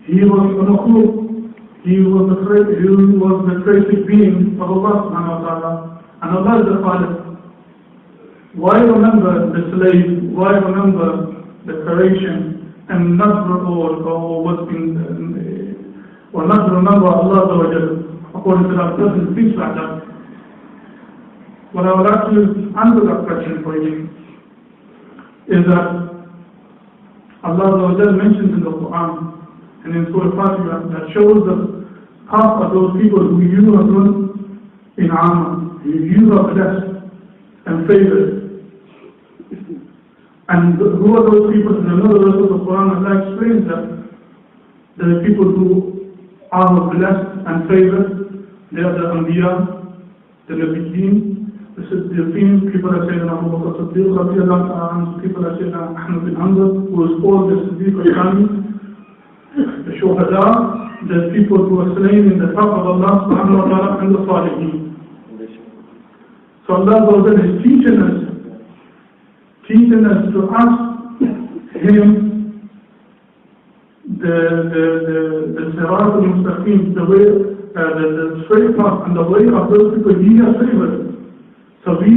He was a makhluk. He was the created being of Allah subhanahu wa ta'ala. And Allah is the Khaliq. Why remember the slave? Why remember the creation and not remember Allah according to that person speaks like that? What I would like to answer that question for you is that Allah mentions in the Qur'an and in Surah Fatiha that shows the path of those people who you have done in Amma, who you have blessed and favored. And who are those people? In another verse of the Qur'an, Allah explains that the people who are blessed and favored, they are the Anbiya, the Naveed, the Siddiqeen, people like Sayyidina Abu Bakr Siddiq, people like Sayyidina Ahmed bin Hanbal, who is called the Siddiq al-Thani, the Shuhada, the people who are slain in the path of Allah subhanahu wa ta'ala, and the Salihin. So Allah is teaching us to ask Him the sirat al-mustaqim, the straight path and the way of those people He has favored. So we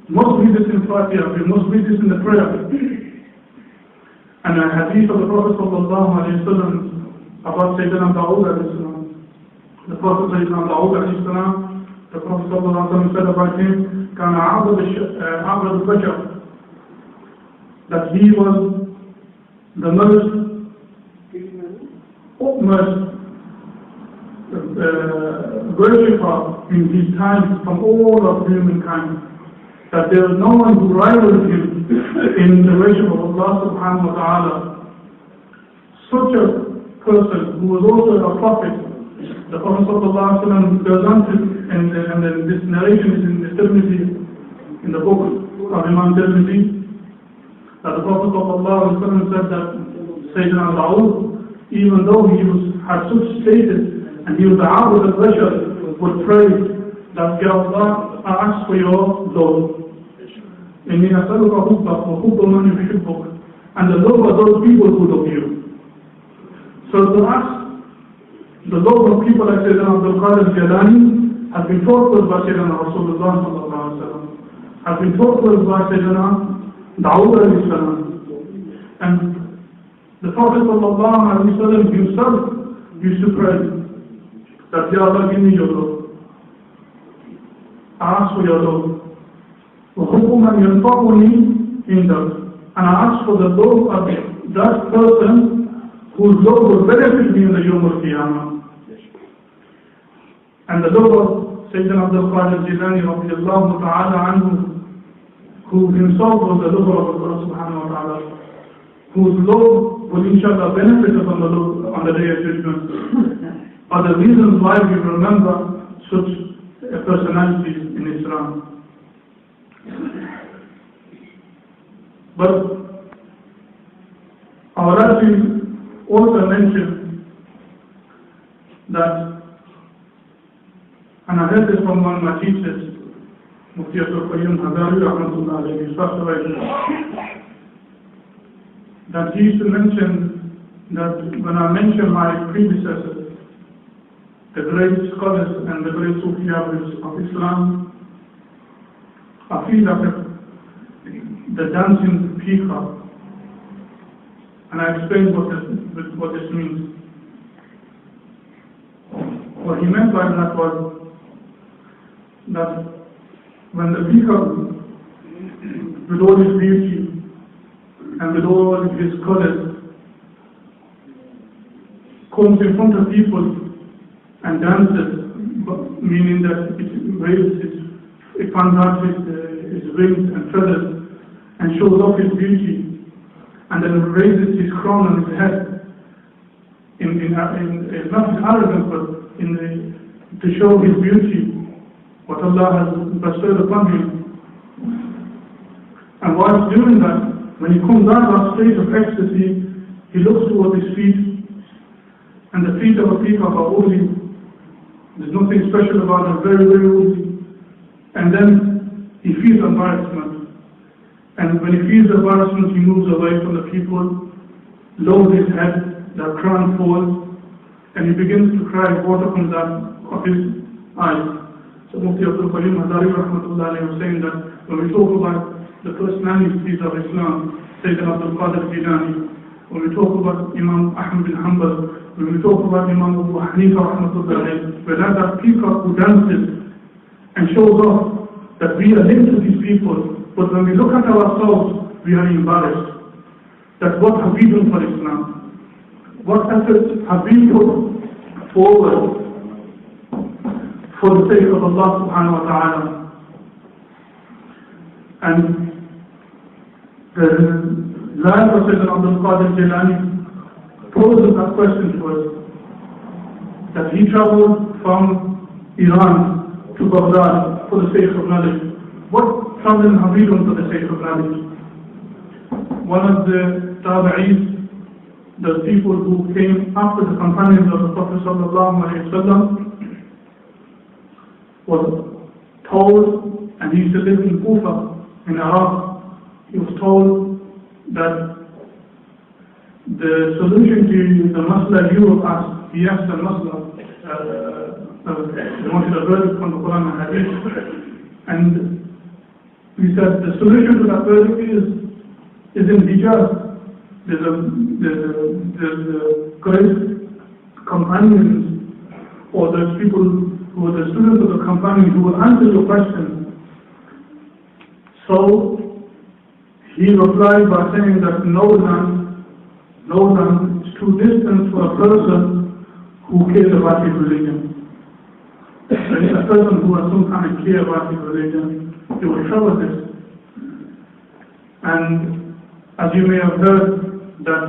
must read this in Fatiha, we must read this in the prayer. And a hadith of the Prophet sallallahu alayhi wa sallam about Sayyidina Dawood alayhi salam. The Prophet Sayyidina Dawood alayhi salam, the Prophet sallallahu alayhi wa sallam said about him, كان عبد البشر, that he was the most worshipper in his time from all of humankind. That there is no one who rivals him in the worship of Allah subhanahu wa ta'ala. Such a person who was also a prophet, the Prophet sallallahu alayhi wa sallam goes on to, and then this narration is in the Tirmidhi, in the book of Imam Tirmidhi, that the Prophet ﷺ said that Sayyidina Dawood, even though he had such status and he was the Abd al-Bashar, would pray that, Ya Allah, I ask for your love. إِنِّي أَسْأَلُكَ حُبَّكَ وَحُبَّ مَنْ يُحِبُّكَ, and the love of those people who love you. So to ask the love of people like Sayyidina Abdul Qadir Jilani has been taught to us by Sayyidina Rasulullah sallallahu alaihi wasallam, has been taught to us by Sayyidina Dawood alayhi salam. And the Prophet sallallahu alayhi wa sallam himself used to pray that, Ya Allah, give me your love. I ask for your love. وَحُبُّ مَنْ يَنْفَعُنِي عِنْدَكَ, and I ask for the love of that person whose love will benefit me in the Yawm al-Qiyamah. And the love of Sayyidina Abdul Qadir Jilani radiyallahu ta'ala anhu, who himself was the lover of Allah subhanahu wa ta'ala, whose love will inshallah benefit us on the day of judgment, are the reasons why we remember such personalities in Islam. But I would like to also mention that, and I heard this from one of my teachers, Mufti al-Qayyum Hazari rahmatullah alayhi, he passed away, that he used to mention that when I mention my predecessors, the great scholars and the great Sufis of Islam, I feel like the dancing peacock. And I explained what this means. What he meant by that was that when the peacock, with all his beauty and with all his colors, comes in front of people and dances, meaning that it waves it fans out his wings and feathers and shows off his beauty, and then raises his crown on his head, not in arrogance, but to show his beauty, what Allah has bestowed upon him. And while doing that, when he comes out of that state of ecstasy, he looks towards his feet, and the feet of a peacock are woolly. There's nothing special about them, very, very woolly. And then he feels embarrassment. And when he feels embarrassment, he moves away from the people, lowers his head, the crown falls, and he begins to cry, water comes out of his eyes. So Mufti Abdul Qayyum Hazari rahmatullah alayhi was saying that when we talk about the personalities of Islam, Sayyidina Abdul Qadir Jilani, when we talk about Imam Ahmad bin Hanbal, when we talk about Imam Abu Hanifa rahmatullah alayhi, we have that people who dances and shows off that we are linked to these people, but when we look at ourselves, we are embarrassed. That what have we done for Islam? What efforts have we put forward for the sake of Allah subhanahu wa ta'ala? And the life of Sayyidina Abdul Qadir Jilani poses that question to us, that he traveled from Iran to Baghdad for the sake of knowledge. What traveling have we done for the sake of knowledge? One of the tabi'is, the people who came after the companions of the Prophet sallallahu alaihi wasallam, was told, and he used to live in Kufa, in Iraq, he was told that the solution to the maslak you have asked, he asked the maslak, he wanted a verdict from the Qur'an and Hadith, and he said the solution to that verdict is in hijab. There's great companions, or there's people who are the students of the companions who will answer your question. So he replied by saying that no land is too distant for a person who cares about his religion. There is a person who has some kind of care about his religion, he will show this. And as you may have heard, that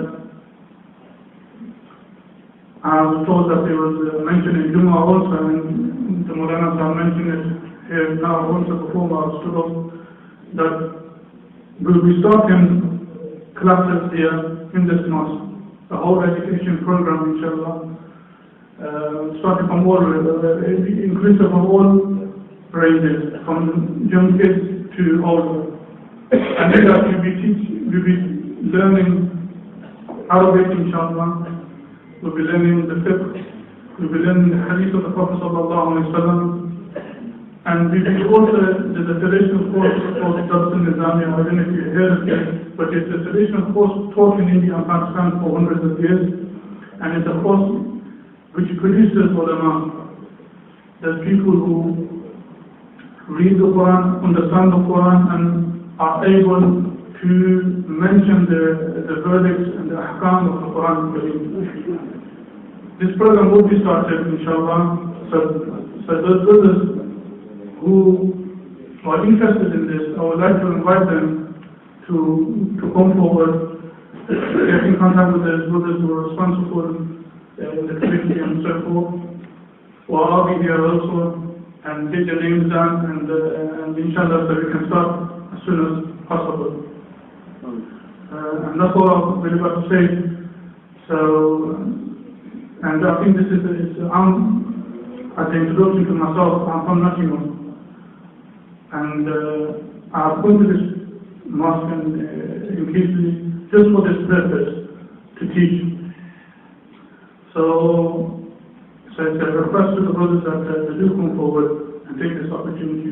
I was told that there was mentioned in Jummah also, and the maulana have mentioned it here now also before I stood up, that we'll be starting classes here in this mosque, the whole education program inshallah, starting from all, inclusive of all ranges, from young kids to older. And then that we'll be learning Arabic inshallah, we'll be learning the fiqh, we'll be learning the hadith of the Prophet sallallahu alaihi wasallam, and we will also, there's a traditional course called Dabs al-Nizami, I don't know if you heard of it, but it's a traditional course taught in India and Pakistan for hundreds of years, and it's a course which produces ulama. There's people who read the Qur'an, understand the Qur'an, and are able to mention the verdicts and the ahkam of the Qur'an. This program will be started inshallah. So those brothers who are interested in this, I would like to invite them to come forward, get in contact with those brothers who are responsible in the community and so forth. Or I'll be here also and get your names down, and inshallah so we can start as soon as possible. And that's all I'm really about to say. So, and I think this is as an introduction to myself, I'm from Nottingham, and I've gone to this mosque in Keighley just for this purpose, to teach. So it's a request to the brothers that they do come forward and take this opportunity.